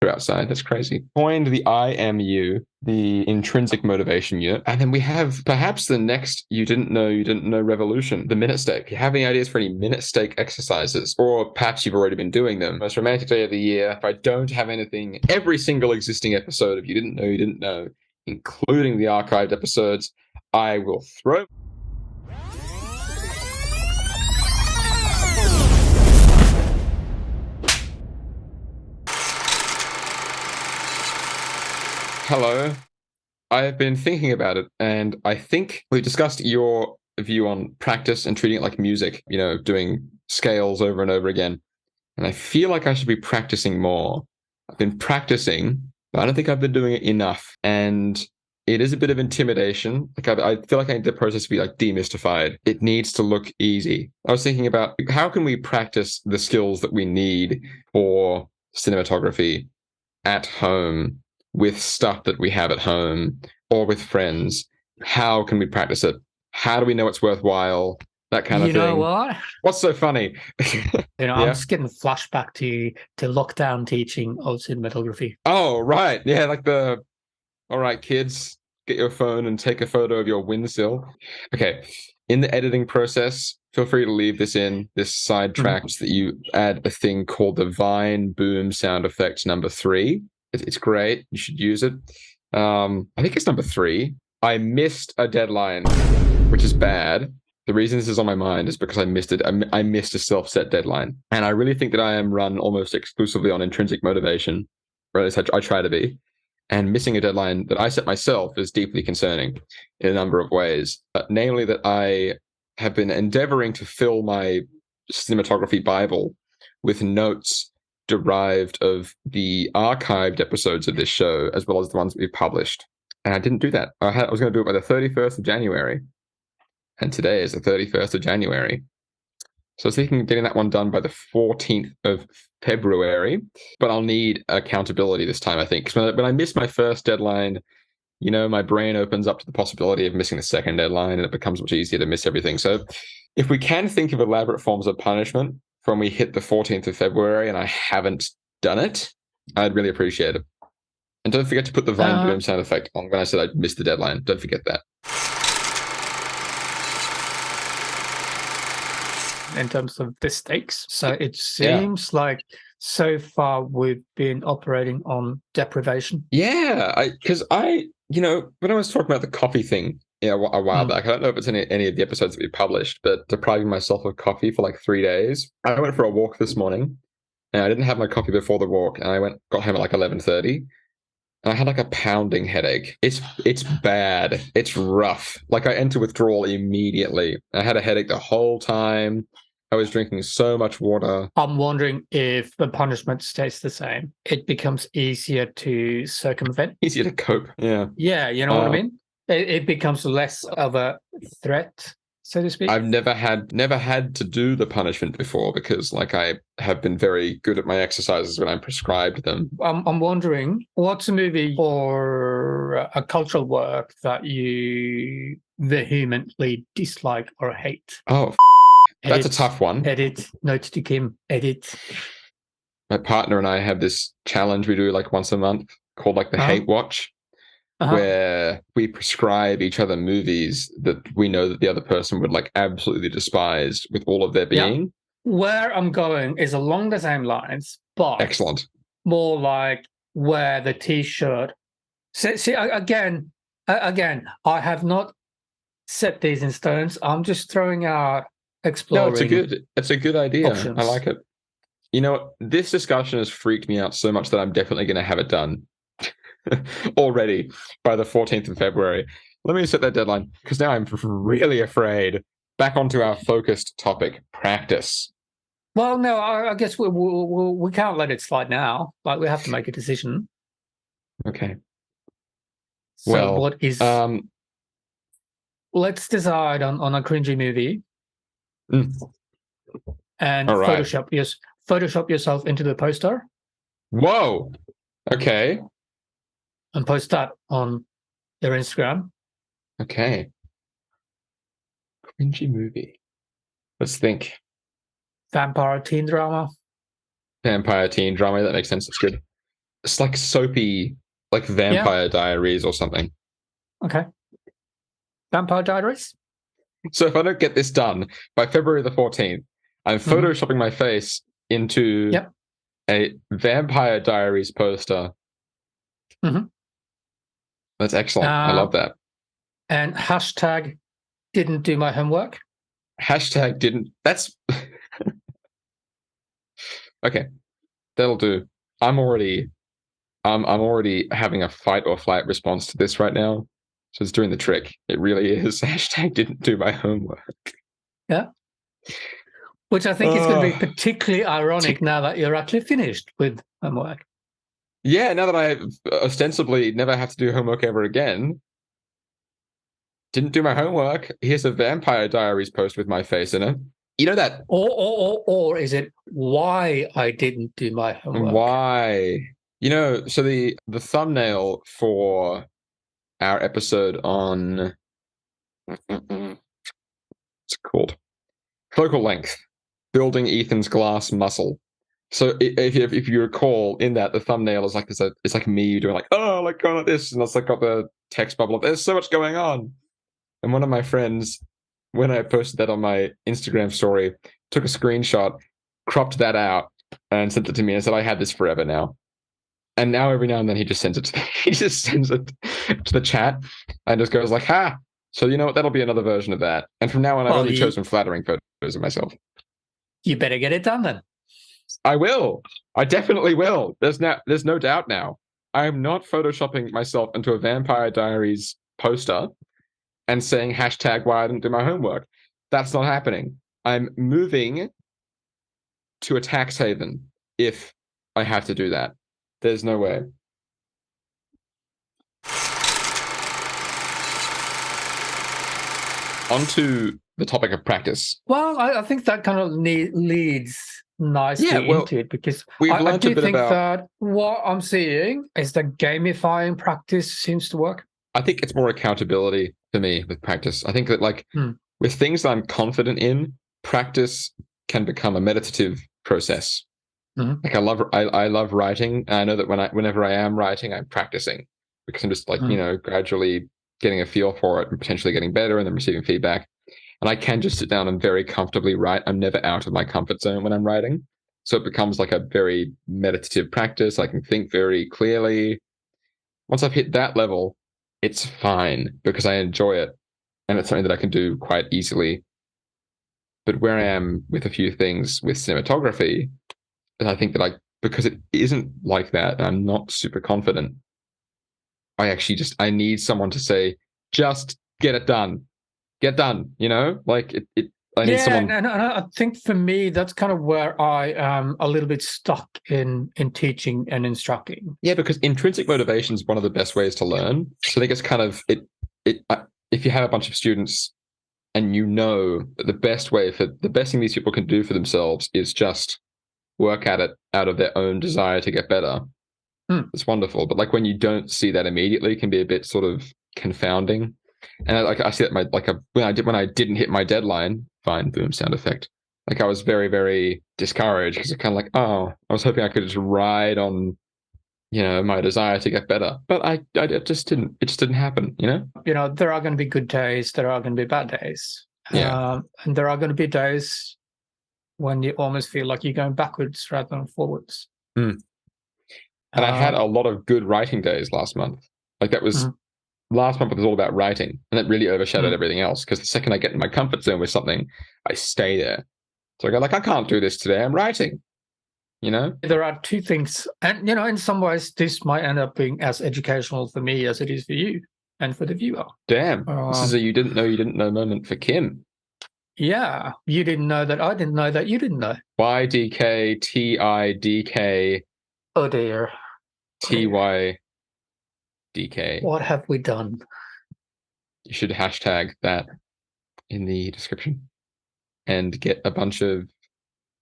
They're outside. That's crazy. Coined the IMU, the Intrinsic Motivation Unit. And then we have perhaps the next you didn't know revolution, the minute stake. If you have any ideas for any minute stake exercises, or perhaps you've already been doing them. Most romantic day of the year. If I don't have anything, every single existing episode of you didn't know, including the archived episodes, I will throw. Hello. I've been thinking about it, and I think we discussed your view on practice and treating it like music, doing scales over and over again. And I feel like I should be practicing more. I've been practicing, but I don't think I've been doing it enough. And it is a bit of intimidation. Like I feel like I need the process to be like demystified. It needs to look easy. I was thinking about how can we practice the skills that we need for cinematography at home with stuff that we have at home or with friends. How can we practice it? How do we know it's worthwhile? That kind of You know thing. what? What's so funny? I'm Yeah. just getting flashback to lockdown teaching of cinematography. Oh, right. Yeah, like all right, kids, get your phone and take a photo of your windsill. Okay. In the editing process, feel free to leave this side track that you add a thing called the Vine Boom sound effect number 3. It's great. You should use it. I think it's number 3. I missed a deadline, which is bad. The reason this is on my mind is because I missed it. I missed a self-set deadline. And I really think that I am run almost exclusively on intrinsic motivation, or at least I try to be. And missing a deadline that I set myself is deeply concerning in a number of ways. Namely, that I have been endeavoring to fill my cinematography Bible with notes derived of the archived episodes of this show, as well as the ones that we've published. And I didn't do that. I was going to do it by the 31st of January. And today is the 31st of January. So I was thinking of getting that one done by the 14th of February, but I'll need accountability this time, I think. Because when I miss my first deadline, my brain opens up to the possibility of missing the second deadline, and it becomes much easier to miss everything. So if we can think of elaborate forms of punishment from we hit the 14th of February and I haven't done it, I'd really appreciate it. And don't forget to put the Vine Boom sound effect on when I said I'd missed the deadline. Don't forget that. In terms of the stakes. So it seems like so far we've been operating on deprivation. Yeah, because when I was talking about the coffee thing a while back, I don't know if it's any of the episodes that we published, but depriving myself of coffee for like 3 days. I went for a walk this morning, and I didn't have my coffee before the walk, and I got home at like 11:30. And I had like a pounding headache. It's bad. It's rough. Like I enter withdrawal immediately. I had a headache the whole time. I was drinking so much water. I'm wondering if the punishment stays the same. It becomes easier to circumvent. Easier to cope. Yeah. Yeah, you know what I mean? It becomes less of a threat, so to speak. I've never had to do the punishment before because like I have been very good at my exercises when I'm prescribed them. I'm wondering, what's a movie or a cultural work that you vehemently dislike or hate? Oh, that's a tough one. Edit, notes to Kim, edit. My partner and I have this challenge we do like once a month called like the Hate Watch, where we prescribe each other movies that we know that the other person would like absolutely despise with all of their being. Yeah. Where I'm going is along the same lines, but excellent. More like where the T-shirt. See again, I have not set these in stones. I'm just throwing out exploring. No, it's a good idea. Options. I like it. This discussion has freaked me out so much that I'm definitely going to have it done already by the 14th of February. Let me set that deadline because now I'm really afraid. Back onto our focused topic, practice. Well, no, I guess we can't let it slide now. Like we have to make a decision. Okay. So what is? Let's decide on a cringy movie. And right. Photoshop yourself into the poster. Whoa. Okay. And post that on their Instagram. Okay. Cringy movie. Let's think. Vampire teen drama. That makes sense. It's good. It's like soapy, like Vampire Diaries or something. Okay. Vampire Diaries? So if I don't get this done by February the 14th, I'm photoshopping my face into a Vampire Diaries poster. That's excellent. I love that. And hashtag didn't do my homework. Hashtag didn't. That's okay. That'll do. I'm already having a fight or flight response to this right now. So it's doing the trick. It really is. Hashtag didn't do my homework. Yeah. Which I think is going to be particularly ironic now that you're actually finished with homework. Yeah, now that I ostensibly never have to do homework ever again. Didn't do my homework. Here's a Vampire Diaries post with my face in it. You know that? Or is it why I didn't do my homework? Why? You know, so the thumbnail for our episode on it's called Focal Length, Building Ethan's Glass Muscle. So if you recall, in that the thumbnail is like this, it's like me doing like, oh, like going like this, and it's like got the text bubble up. There's so much going on. And one of my friends, when I posted that on my Instagram story, took a screenshot, cropped that out, and sent it to me and said, I had this forever now. And now every now and then he just sends it to me. He just sends it to the chat and just goes like, ha. So you know what? That'll be another version of that. And from now on, I've only chosen flattering photos of myself. You better get it done then. I will. I definitely will. There's no doubt now. I am not photoshopping myself into a Vampire Diaries poster and saying hashtag why I didn't do my homework. That's not happening. I'm moving to a tax haven if I have to do that. There's no way. Onto the topic of practice. Well, I think that kind of leads nicely into it, because I do think that what I'm seeing is that gamifying practice seems to work. I think it's more accountability for me with practice. I think that with things that I'm confident in, practice can become a meditative process. Like I love writing. And I know that whenever I am writing, I'm practicing because I'm just like, gradually getting a feel for it and potentially getting better and then receiving feedback. And I can just sit down and very comfortably write. I'm never out of my comfort zone when I'm writing. So it becomes like a very meditative practice. I can think very clearly. Once I've hit that level, it's fine because I enjoy it. And it's something that I can do quite easily. But where I am with a few things with cinematography, I think that because it isn't like that, and I'm not super confident, I need someone to say, just get it done. Get done, I need someone. And I think for me, that's kind of where I am a little bit stuck in teaching and instructing. Yeah, because intrinsic motivation is one of the best ways to learn. So I think it's kind of if you have a bunch of students and that the best thing these people can do for themselves is just work at it out of their own desire to get better. It's wonderful. But when you don't see that immediately, it can be a bit sort of confounding. And I see that when I didn't hit my deadline, fine, boom, sound effect. I was very, very discouraged because it's kind of I was hoping I could just ride on, my desire to get better, but I just didn't. It just didn't happen. There are going to be good days. There are going to be bad days. Yeah. And there are going to be days when you almost feel like you're going backwards rather than forwards. And I had a lot of good writing days last month. Last month was all about writing, and it really overshadowed everything else. Because the second I get in my comfort zone with something, I stay there. So I go I can't do this today. I'm writing. There are two things, and in some ways, this might end up being as educational for me as it is for you and for the viewer. Damn, this is a you didn't know moment for Kim. Yeah, you didn't know that. I didn't know that. You didn't know. YDK TIDK. Oh dear. TYDK. What have we done? You should hashtag that in the description and get a bunch of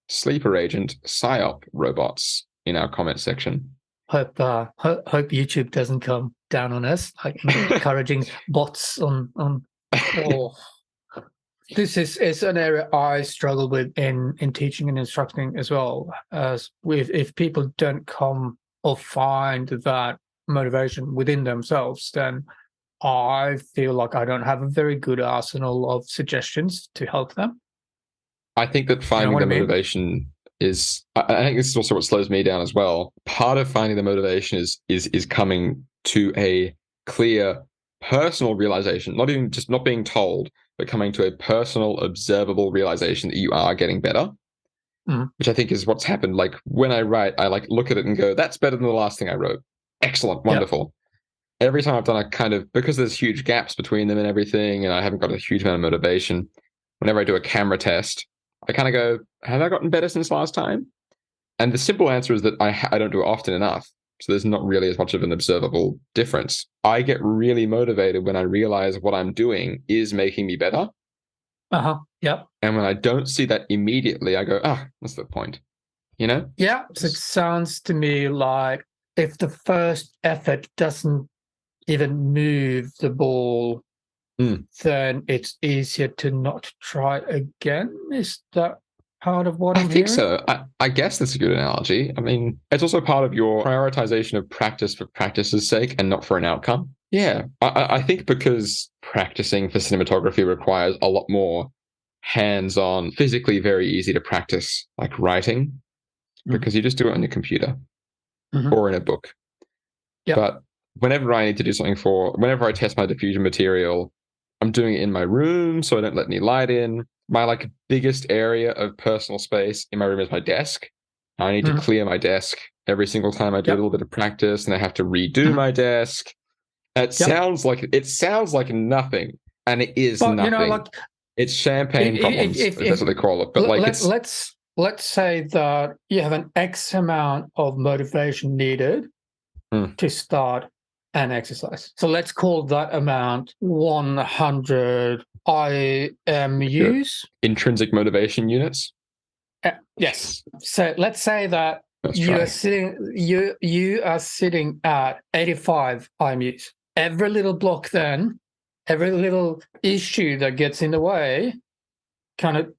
sleeper agent psyop robots in our comment section. Hope YouTube doesn't come down on us, encouraging bots on. Oh. This is an area I struggle with in teaching and instructing as well. As if people don't come or find that motivation within themselves, then I feel like I don't have a very good arsenal of suggestions to help them. I think that You know finding what the I mean? motivation is. I think this is also what slows me down as well. Part of finding the motivation is coming to a clear personal realization, not even just not being told, but coming to a personal, observable realization that you are getting better. Mhm. Which I think is what's happened. Like when I write, I like look at it and go, "That's better than the last thing I wrote. Excellent, Yep. wonderful." Every time I've done a kind of, because there's huge gaps between them and everything, and I haven't got a huge amount of motivation, whenever I do a camera test, I kind of go, have I gotten better since last time? And the simple answer is that I don't do it often enough. So there's not really as much of an observable difference. I get really motivated when I realize what I'm doing is making me better. Yep. And when I don't see that immediately, I go, what's the point? You know? Yeah. So it sounds to me like if the first effort doesn't even move the ball, then it's easier to not try again. Is that part of what I I'm think hearing? so. I guess that's a good analogy. I mean, it's also part of your prioritization of practice for practice's sake and not for an outcome. Yeah. I think because practicing for cinematography requires a lot more hands on, physically very easy to practice, like writing, because you just do it on your computer or in a book. Yep. But whenever I need to do something whenever I test my diffusion material, I'm doing it in my room so I don't let any light in. My like biggest area of personal space in my room is my desk. I need to clear my desk every single time I do a little bit of practice, and I have to redo my desk. It sounds like nothing, and it is But nothing. like It's champagne problems, if that's if what they call it. But like let's say that you have an X amount of motivation needed to start an exercise. So let's call that amount 100 IMUs. Intrinsic motivation units. Yes. So let's say that Let's you are try. sitting at 85 IMUs. Every little block, then every little issue that gets in the way kind of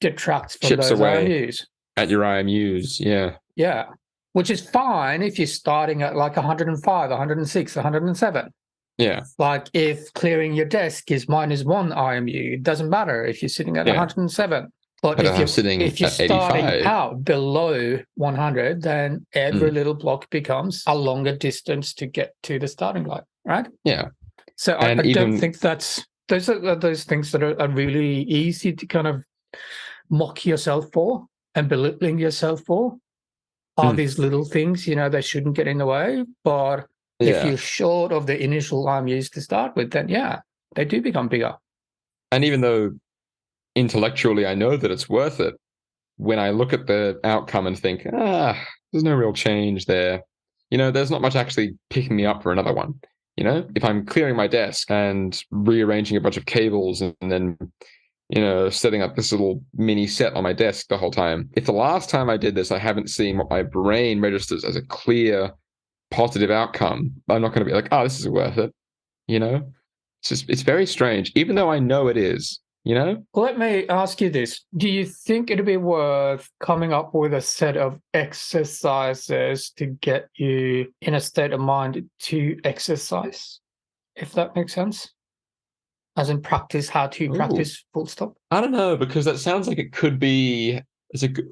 detracts from Chips those away IMUs. at your IMUs. Yeah. Yeah. Which is fine if you're starting at like 105, 106, 107. Yeah. Like if clearing your desk is -1 IMU, it doesn't matter if you're sitting at Yeah. 107. But But I'm sitting if you're at starting 85. out below 100, then every little block becomes a longer distance to get to the starting line, right? Yeah. So I And don't even, think those are those things that are really easy to kind of mock yourself for and belittling yourself for. Are these little things, they shouldn't get in the way. But if yeah. you're short of the initial IMUs to start with, then yeah, they do become bigger. And even though intellectually I know that it's worth it, when I look at the outcome and think, there's no real change there, there's not much actually picking me up for another one. If I'm clearing my desk and rearranging a bunch of cables and then, setting up this little mini set on my desk the whole time, if the last time I did this, I haven't seen what my brain registers as a clear, positive outcome, I'm not going to be like, this is worth it. It's very strange, even though I know it is. Let me ask you this. Do you think it'd be worth coming up with a set of exercises to get you in a state of mind to exercise? If that makes sense? As in practice, how to Ooh. practice, full stop. I don't know, because that sounds like it could be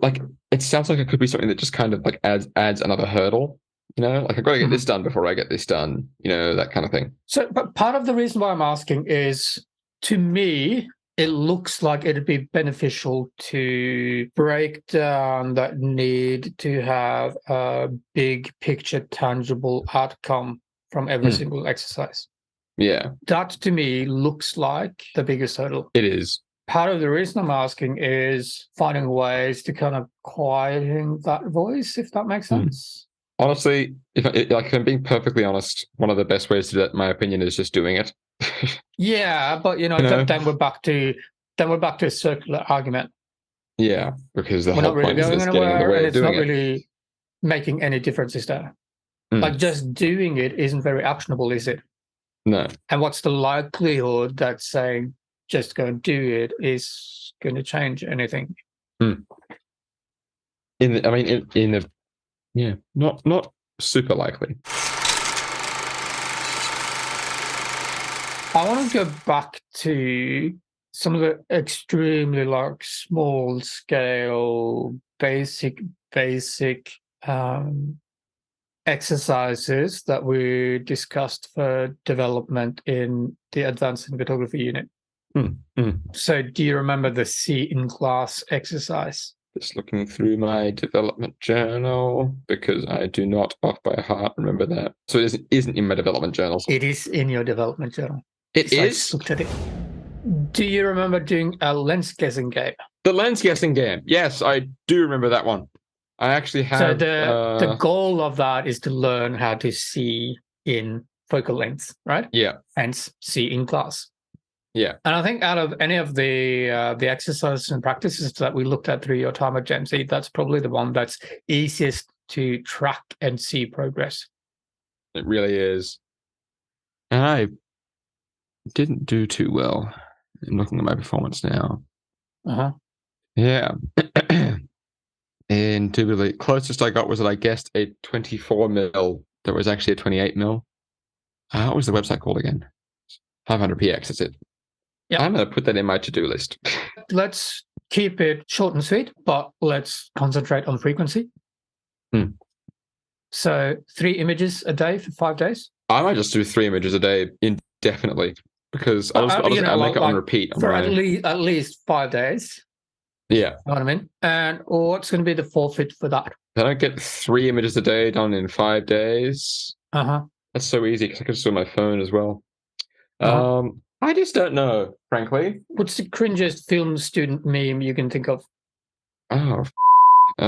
like it sounds like it could be something that just kind of like adds another hurdle. Like I've got to get this done before I get this done. That kind of thing. So, but part of the reason why I'm asking is, to me, it looks like it'd be beneficial to break down that need to have a big picture, tangible outcome from every single exercise. Yeah, That to me looks like the biggest hurdle. it is. Part of the reason I'm asking is finding ways to kind of quieting that voice, if that makes sense. Honestly, if I'm being perfectly honest, one of the best ways to do that, in my opinion, is just doing it. Yeah, but then we're back to a circular argument. Yeah, because the We're whole not really point is that going it's getting in the anywhere, way and of it's doing not it. really making any difference, is there? Like just doing it isn't very actionable, is it? No. And what's the likelihood that saying just go and do it is going to change anything? I mean, in the Yeah, not super likely. I want to go back to some of the extremely like small scale, basic um, exercises that we discussed for development in the advanced cinematography unit. So, do you remember the C in class exercise? Just looking through my development journal because I do not off by heart remember that. So it isn't in my development journals. It is in your development journal. It So I is? just looked at it. Do you remember doing a lens guessing game? The lens guessing game. Yes, I do remember that one. I actually have. So the goal of that is to learn how to see in focal length, right? Yeah. Hence, see in class. Yeah. And I think out of any of the exercises and practices that we looked at through your time at GEMC, that's probably the one that's easiest to track and see progress. It really is. And I didn't do too well. I'm looking at my performance now. Yeah. And to the closest I got was that I guessed a 24 mil that was actually a 28 mil. What was the website called again? 500px, that's it. Yeah. I'm going to put that in my to-do list. Let's keep it short and sweet, but let's concentrate on frequency. So 3 images a day for 5 days? I might just do 3 images a day indefinitely because I'll make it on repeat. For at least 5 days. Yeah. You know what I mean? And what's going to be the forfeit for that? If I don't get 3 images a day done in 5 days, that's so easy because I can just do it on my phone as well. I just don't know, frankly. What's the cringiest film student meme you can think of? Oh, I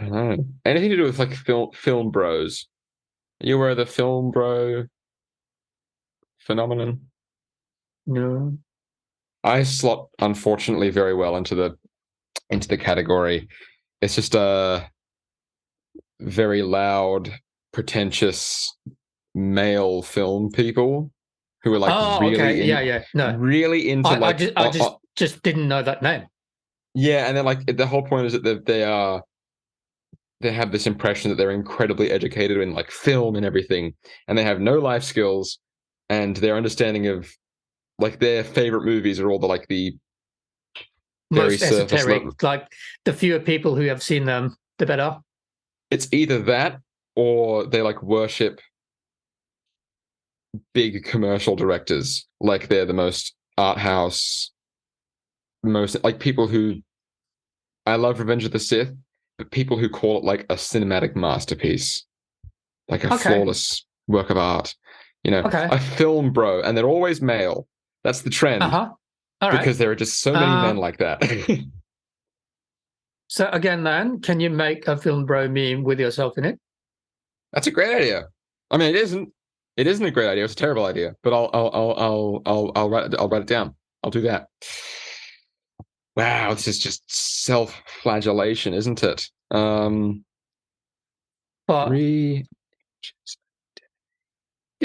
don't know. Anything to do with like film bros. Are you aware of the film bro phenomenon? No. I slot unfortunately very well into the category. It's just a very loud, pretentious male film people who are like really into I just didn't know that name. Yeah, and then like the whole point is that they have this impression that they're incredibly educated in like film and everything, and they have no life skills, and their understanding of like their favorite movies are all the very most esoteric, like the fewer people who have seen them, the better. It's either that or they like worship big commercial directors, like they're the most art house, most like people who I love Revenge of the Sith, but people who call it like a cinematic masterpiece, like a flawless work of art. You know, a film bro, and they're always male. That's the trend. All right. Because there are just so many men like that. So again, then, can you make a film bro meme with yourself in it? That's a great idea. I mean, it isn't. It isn't a great idea. It's a terrible idea. But I'll write it down. I'll do that. Wow, this is just self-flagellation, isn't it? But 3.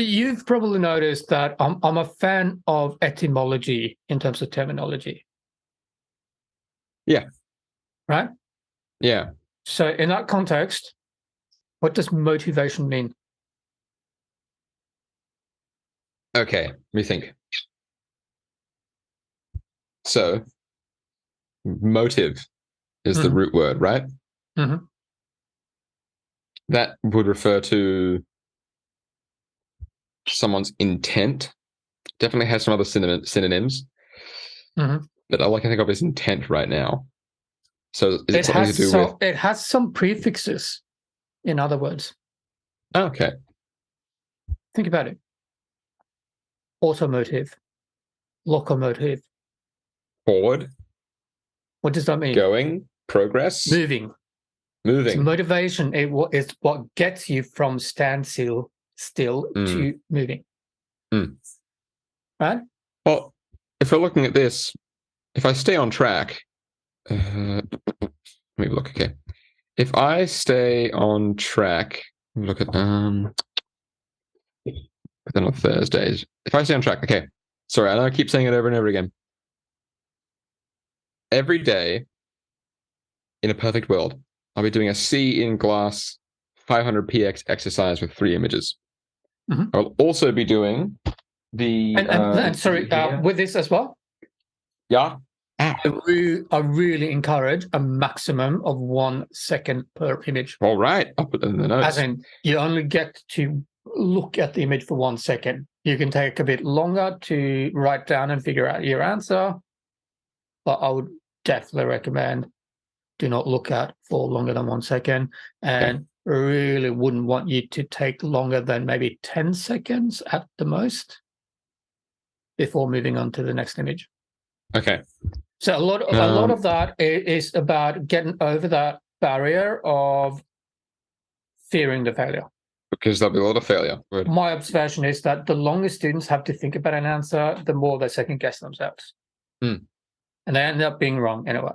you've probably noticed that I'm a fan of etymology in terms of terminology. Yeah. Right? Yeah. So in that context, what does motivation mean? Okay, let me think. So, motive is the root word, right? That would refer to someone's intent. Definitely has some other synonyms. But all I can think of is intent right now. So is it something to do with? It has some prefixes, in other words. Okay. Think about it. Automotive, locomotive. Forward. What does that mean? Going, progress. Moving. So motivation is what gets you from standstill to moving. Right? Well, if we're looking at this, if I stay on track, let me look. Okay, if I stay on track, look at then on Thursdays. If I stay on track, okay. Sorry, I know I keep saying it over and over again. Every day, in a perfect world, I'll be doing a C in glass 500px exercise with 3 images. Mhm. I'll also be doing the And sorry, with this as well, yeah. I really encourage a maximum of 1 second per image. All right, I'll put them in the notes. As in, you only get to look at the image for 1 second. You can take a bit longer to write down and figure out your answer, but I would definitely recommend do not look at for longer than 1 second, and really wouldn't want you to take longer than maybe 10 seconds at the most before moving on to the next image. Okay. So a lot of that is about getting over that barrier of fearing the failure. Because there'll be a lot of failure. Good. My observation is that the longer students have to think about an answer, the more they second guess themselves. Mm. And they end up being wrong anyway.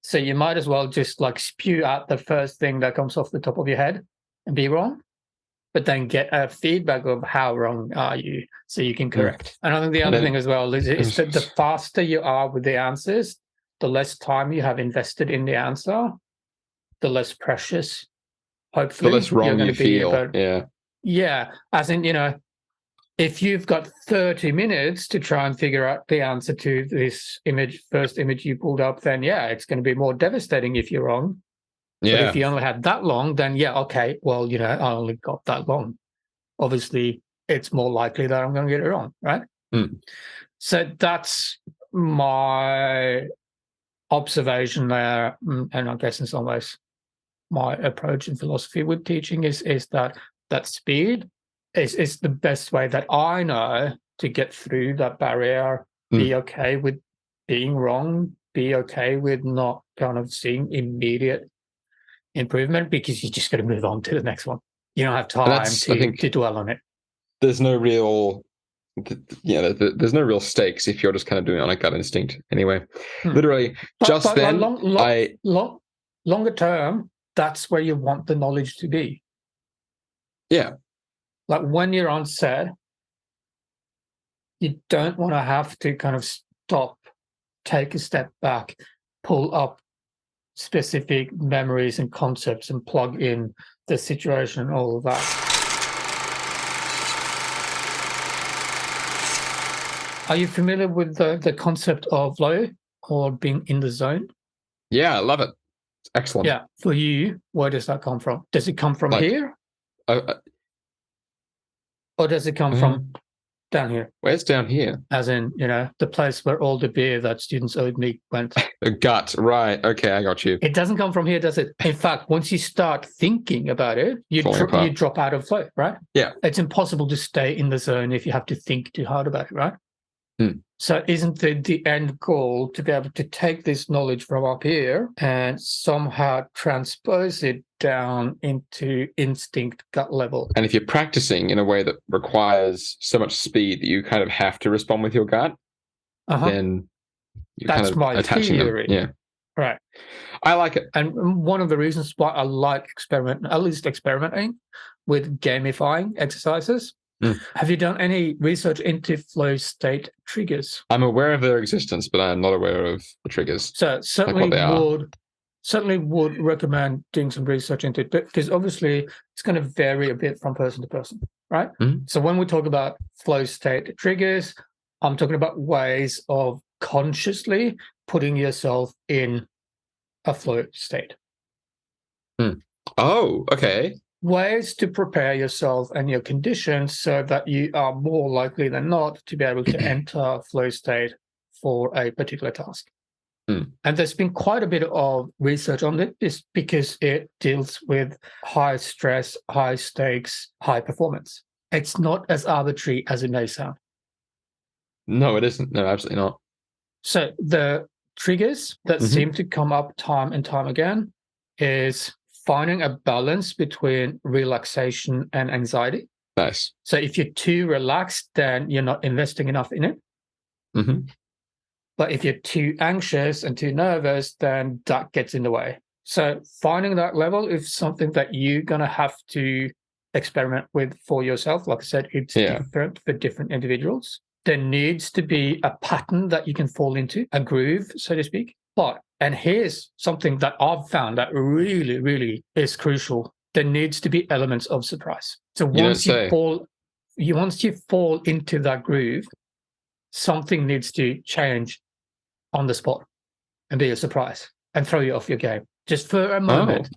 So you might as well just like spew out the first thing that comes off the top of your head and be wrong, but then get a feedback of how wrong are you so you can correct. And I think the other thing as well is that the faster you are with the answers, the less time you have invested in the answer, the less precious, hopefully, the less wrong you're going you to be feel. about. Yeah, as in, if you've got 30 minutes to try and figure out the answer to this first image you pulled up, then yeah, it's going to be more devastating if you're wrong. But if you only had that long, then yeah, okay, well, I only got that long. Obviously, it's more likely that I'm going to get it wrong, right? Mm. So that's my observation there, and I guess in some ways my approach and philosophy with teaching is that speed is the best way that I know to get through that barrier. Be okay with being wrong, be okay with not kind of seeing immediate improvement, because you just got to move on to the next one. You don't have time to dwell on it. There's no real there's no real stakes if you're just kind of doing it on like that instinct anyway. Literally, longer term, that's where you want the knowledge to be. Yeah. Like when you're on set, you don't want to have to kind of stop, take a step back, pull up specific memories and concepts and plug in the situation and all of that. Are you familiar with the concept of flow or being in the zone? Yeah, I love it. It's excellent. Yeah. For you, where does that come from? Does it come from here? Or does it come from down here? Where's down here? As in, the place where all the beer that students owed me went. The gut, right. Okay, I got you. It doesn't come from here, does it? In fact, once you start thinking about it, you drop out of flow, right? Yeah. It's impossible to stay in the zone if you have to think too hard about it, right? So isn't the end goal to be able to take this knowledge from up here and somehow transpose it down into instinct gut level? And if you're practicing in a way that requires so much speed that you kind of have to respond with your gut, then you're That's kind of attaching theory. them. Yeah. Right. I like it. And one of the reasons why I like experimenting with gamifying exercises. Have you done any research into flow state triggers? I'm aware of their existence, but I'm not aware of the triggers. So certainly would recommend doing some research into it, because obviously it's going to vary a bit from person to person, right? So when we talk about flow state triggers, I'm talking about ways of consciously putting yourself in a flow state. Oh, okay. Ways to prepare yourself and your conditions so that you are more likely than not to be able to enter flow state for a particular task. And there's been quite a bit of research on this because it deals with high stress, high stakes, high performance. It's not as arbitrary as it may sound. No, it isn't. No, absolutely not. So the triggers that seem to come up time and time again is finding a balance between relaxation and anxiety. Nice. So if you're too relaxed, then you're not investing enough in it. But if you're too anxious and too nervous, then that gets in the way. So finding that level is something that you're going to have to experiment with for yourself. Like I said, it's different for different individuals. There needs to be a pattern that you can fall into, a groove, so to speak. And here's something that I've found that really, really is crucial there needs to be elements of surprise. So You don't once you say. fall into that groove, something needs to change on the spot and be a surprise and throw you off your game just for a moment,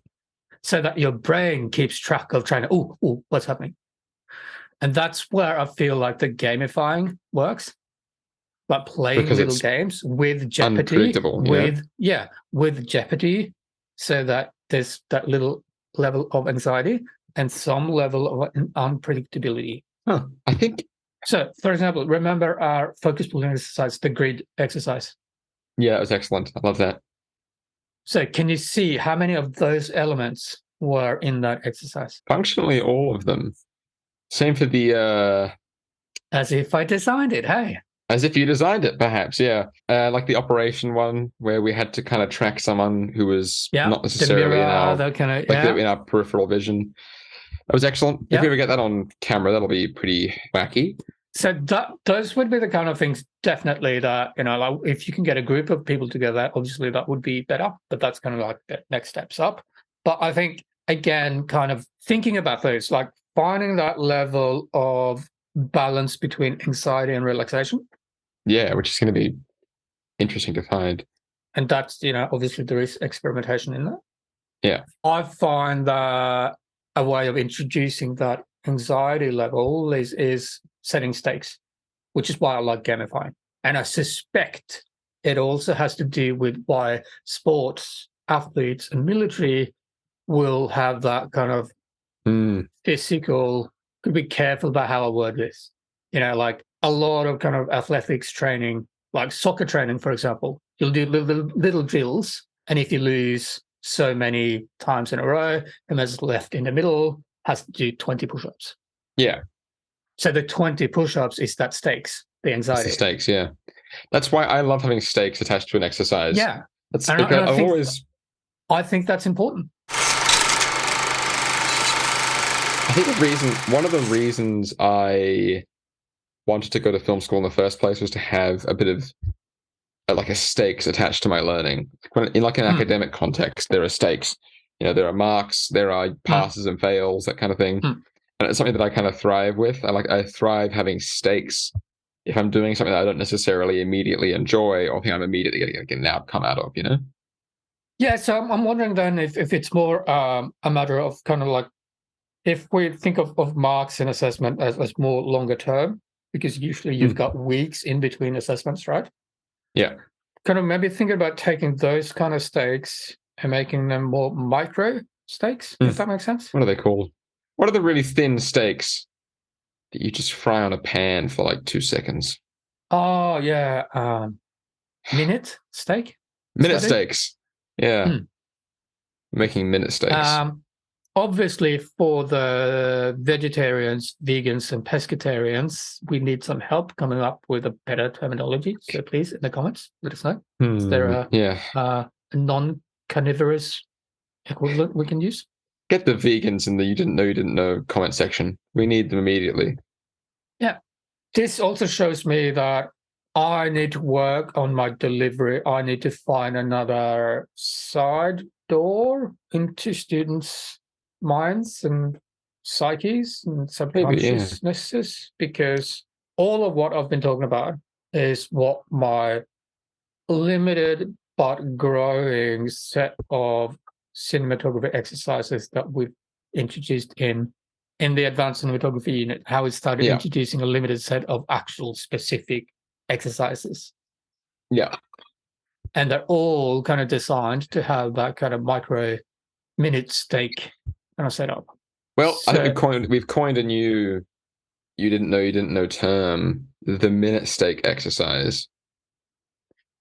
so that your brain keeps track of trying to, oh, what's happening? And that's where I feel like the gamifying works, like playing Because little it's jeopardy unpredictable, with jeopardy, so that there's that little level of anxiety and some level of unpredictability. I think. So, for example, remember our focus pulling exercise, the grid exercise? Yeah, it was excellent. I love that. So, can you see how many of those elements were in that exercise? Functionally, all of them. Same for the As if I designed it, hey. as if you designed it, perhaps, yeah. Like the operation one, where we had to kind of track someone who was not necessarily mirror, in our that kind of, in our peripheral vision. That was excellent. If we ever get that on camera, that'll be pretty wacky. So those would be the kind of things, definitely, that, like if you can get a group of people together, obviously that would be better, but that's kind of like the next steps up. But I think, again, kind of thinking about those, like finding that level of balance between anxiety and relaxation. Yeah, which is going to be interesting to find. And that's, obviously there is experimentation in that. Yeah. I find that a way of introducing that anxiety level is setting stakes, which is why I like gamifying. And I suspect it also has to do with why sports, athletes, and military will have that kind of physical. Could be careful about how I word this. Like a lot of kind of athletics training, like soccer training, for example, you'll do little drills, and if you lose so many times in a row, whoever's left in the middle has to do 20 push-ups. Yeah. So the 20 push-ups is that stakes, the anxiety. It's the stakes, yeah. That's why I love having stakes attached to an exercise. Yeah. That's because I think that's important. I think one of the reasons I wanted to go to film school in the first place was to have a bit of like a stakes attached to my learning. In like an academic context, there are stakes. There are marks, there are passes and fails, that kind of thing. And it's something that I kind of thrive with. I thrive having stakes if I'm doing something that I don't necessarily immediately enjoy or think I'm immediately getting an outcome out of, Yeah, so I'm wondering then if it's more a matter of kind of like, if we think of marks and assessment as more longer term, because usually you've got weeks in between assessments, right? Yeah. Kind of maybe thinking about taking those kind of stakes and making them more micro stakes, if that makes sense. What are they called? What are the really thin steaks that you just fry on a pan for like 2 seconds? Oh, yeah. Minute steak? Minute steaks. Yeah. Making minute steaks. Obviously, for the vegetarians, vegans, and pescatarians, we need some help coming up with a better terminology. So please, in the comments, let us know. Is there a non-carnivorous equivalent we can use? Get the vegans in the you didn't know comment section. We need them immediately. Yeah. This also shows me that I need to work on my delivery. I need to find another side door into students' minds and psyches and subconsciousnesses, because all of what I've been talking about is what my limited but growing set of cinematography exercises that we've introduced in the advanced cinematography unit, how we started introducing a limited set of actual specific exercises. Yeah. And they're all kind of designed to have that kind of micro minute stake kind of setup. Well, I think we've coined a new you didn't know term, the minute stake exercise.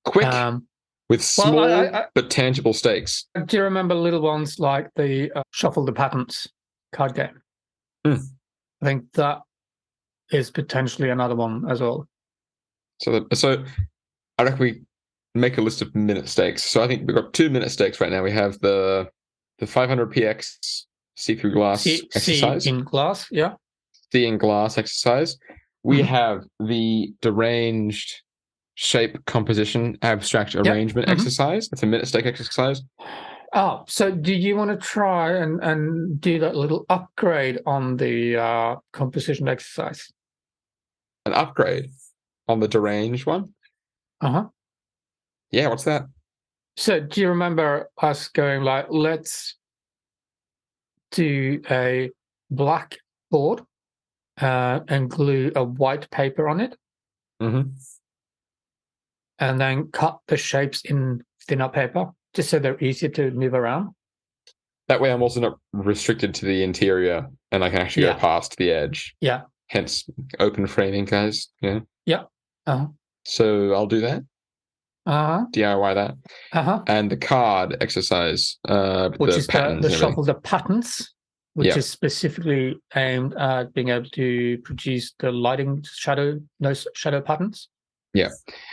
Quick with small but tangible stakes. Do you remember little ones like the Shuffle the Patterns card game? I think that is potentially another one as well. So I reckon we make a list of minute stakes. So I think we've got 2 minute stakes right now. We have the 500px see-through glass exercise. See in glass, yeah. See in glass exercise. We have the deranged shape composition abstract arrangement exercise. That's a minute stake exercise. Oh, so do you want to try and do that little upgrade on the composition exercise? An upgrade on the deranged one? Uh-huh. Yeah, what's that? So do you remember us going like, let's do a black board and glue a white paper on it, Mm-hmm. and then cut the shapes in thinner paper just so they're easier to move around? That way I'm also not restricted to the interior and I can actually go Yeah. past the edge. Yeah. Hence open framing, guys. Yeah. Yeah. Uh-huh. So I'll do that. Uh-huh. DIY that. Uh-huh. And the card exercise, with Which the is patterns the and everything. shuffle the patterns, which Yeah. is specifically aimed at being able to produce the lighting shadow, those shadow patterns. Yeah.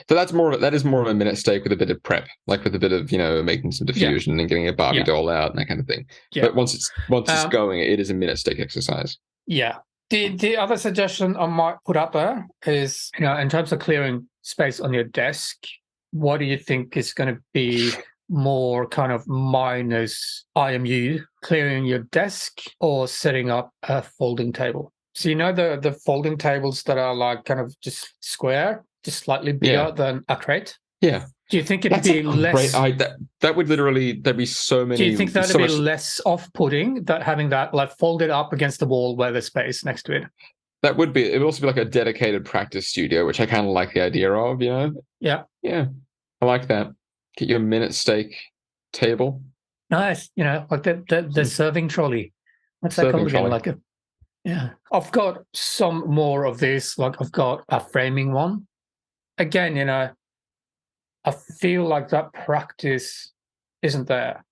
So that is more of a minute stake with a bit of prep, like with a bit of, making some diffusion and getting a Barbie doll out and that kind of thing. Yeah. But once it's going, it is a minute stake exercise. Yeah. The other suggestion I might put up there is, in terms of clearing space on your desk, what do you think is going to be more kind of minus IMU, clearing your desk or setting up a folding table? So the folding tables that are like kind of just square, just slightly bigger than a crate? Yeah. Do you think it'd That's be a less? great that would literally, there'd be so many. Do you think that'd be much, less off-putting that having that like folded up against the wall where there's space next to it? It would also be like a dedicated practice studio, which I kind of like the idea of, Yeah. Yeah. I like that. Get your minute stake table. Nice. Like the serving trolley. What's that called again? Trolley. Yeah. I've got some more of this. Like I've got a framing one. Again, I feel like that practice isn't there.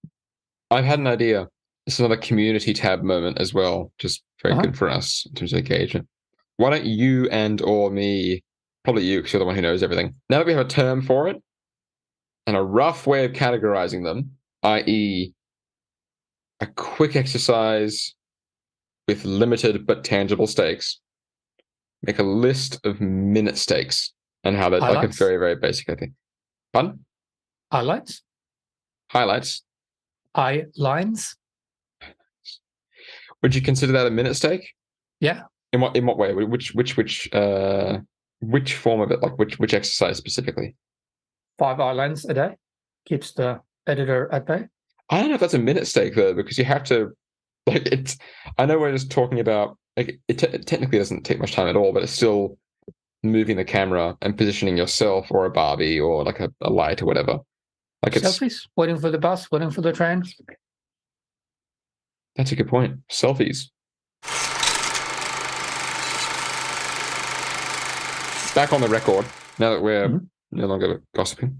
I've had an idea. It's another community tab moment as well. Just very good for us in terms of engagement. Why don't you or me, probably you, because you're the one who knows everything. Now that we have a term for it and a rough way of categorizing them, i.e., a quick exercise with limited but tangible stakes, make a list of minute stakes and how that, like a very, very basic, I think. Pardon? Highlights? Highlights. Eye lines? Would you consider that a minute stake? Yeah. In what way? Which form of it? Like which exercise specifically? 5 eye lines a day keeps the editor at bay. I don't know if that's a minute stake though, because you have to, like, it's. I know we're just talking about, like, it technically doesn't take much time at all, but it's still moving the camera and positioning yourself or a Barbie or like a light or whatever. Like selfies, waiting for the bus, waiting for the train. That's a good point. Selfies. Back on the record, now that we're no longer gossiping.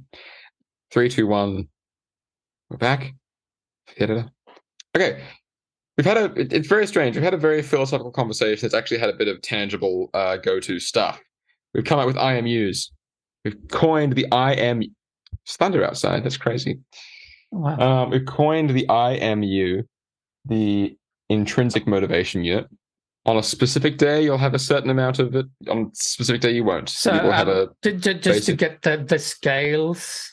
3, 2, 1. We're back. Editor. Okay. It's very strange. We've had a very philosophical conversation that's actually had a bit of tangible go-to stuff. We've come up with IMUs. We've coined the IM. It's thunder outside. That's crazy. Wow. We've coined the IMU, the Intrinsic Motivation Unit. On a specific day, you'll have a certain amount of it. On a specific day, you won't. So you will have a just to get the scales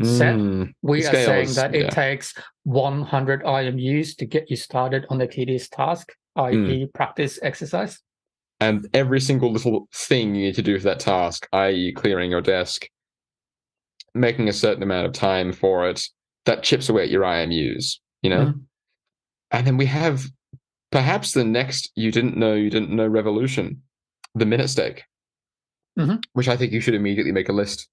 set, we are saying that it takes 100 IMUs to get you started on the tedious task, i.e. practice exercise. And every single little thing you need to do for that task, i.e. clearing your desk, making a certain amount of time for it, that chips away at your IMUs, And then we have perhaps the next you didn't know revolution, the minute stake, which I think you should immediately make a list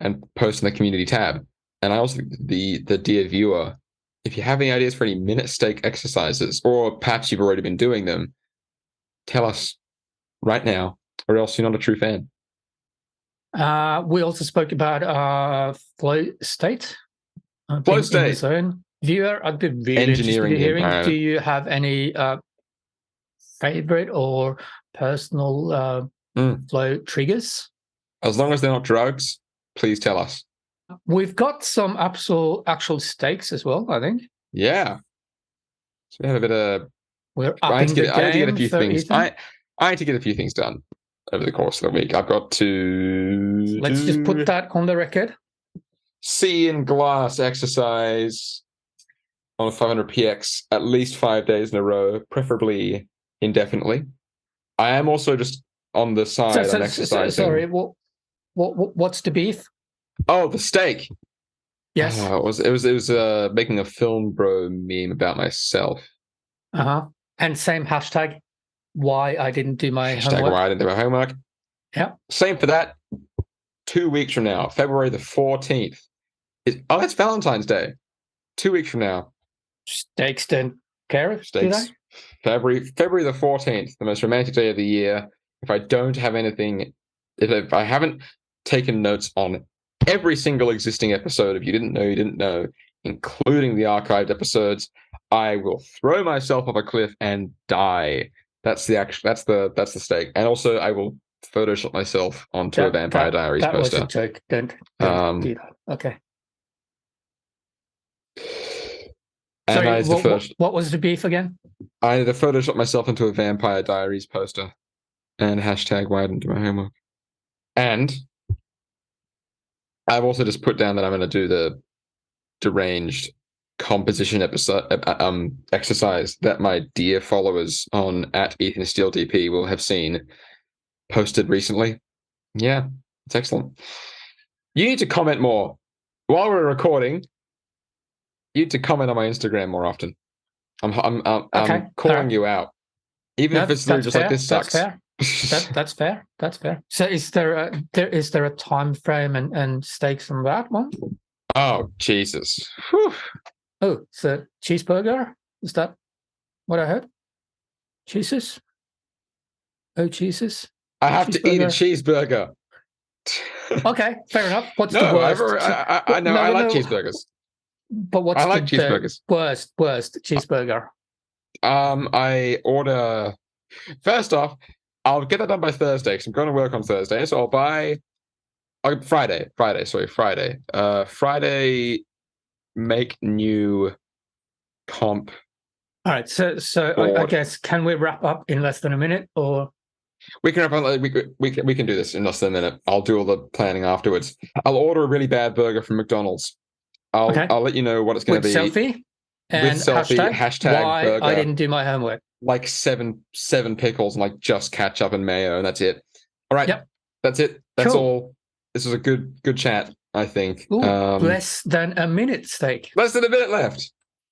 and post in the community tab. And I also think the dear viewer, if you have any ideas for any minute stake exercises, or perhaps you've already been doing them, tell us right now, or else you're not a true fan. We also spoke about flow state. Flow state. In the zone. Viewer, I'd be really interested in hearing. Do you have any favorite or personal flow triggers? As long as they're not drugs, please tell us. We've got some actual stakes as well, I think. Yeah. So we have a bit of. We're upping the game. I need to get a few things. I need to get a few things done over the course of the week. I've got to. Let's just put that on the record. See in glass exercise. on 500px at least 5 days in a row, preferably indefinitely. I am also just on the side on exercising. Sorry, what's the beef? Oh, the steak. Yes. It was making a film bro meme about myself. And same hashtag why I didn't do my Hashtag homework. why I didn't do my homework. Yeah. Same for that. 2 weeks from now, February the 14th. That's Valentine's Day. 2 weeks from now. Steaks don't care, Steaks. do they? February the 14th, the most romantic day of the year. If I don't have anything, if I haven't taken notes on every single existing episode of You Didn't Know, including the archived episodes, I will throw myself off a cliff and die. That's the stake. And also I will Photoshop myself onto a Vampire Diaries poster. That was a joke. Don't do that. Okay. And sorry, what was the beef again? I had to Photoshop myself into a Vampire Diaries poster. And hashtag why I didn't do my homework. And I've also just put down that I'm going to do the deranged composition exercise that my dear followers on @EthanSteeleDP will have seen posted recently. Yeah, it's excellent. You need to comment more. While we're recording, you need to comment on my Instagram more often. I'm calling you out. Even if it's just fair. Like this sucks. That's fair. That's fair. So is there a time frame and stakes on that one? Oh, Jesus. Whew. Oh, so cheeseburger? Is that what I heard? Jesus? Oh, Jesus. I have to eat a cheeseburger. Okay, fair enough. What's the worst? I know. I like cheeseburgers. But what's cheeseburgers. The worst cheeseburger? I order. First off, I'll get that done by Thursday because I'm going to work on Thursday. So I'll buy Friday. Friday, make new comp. All right. So I guess, can we wrap up in less than a minute, or we can wrap up? We can do this in less than a minute. I'll do all the planning afterwards. I'll order a really bad burger from McDonald's. I'll let you know what it's going to be. Selfie and with selfie hashtag why burger. I didn't do my homework. Like seven pickles and like just ketchup and mayo, and that's it. All right. Yep. That's it. That's all. This was a good chat, I think. Ooh, less than a minute, Steak. Less than a minute left.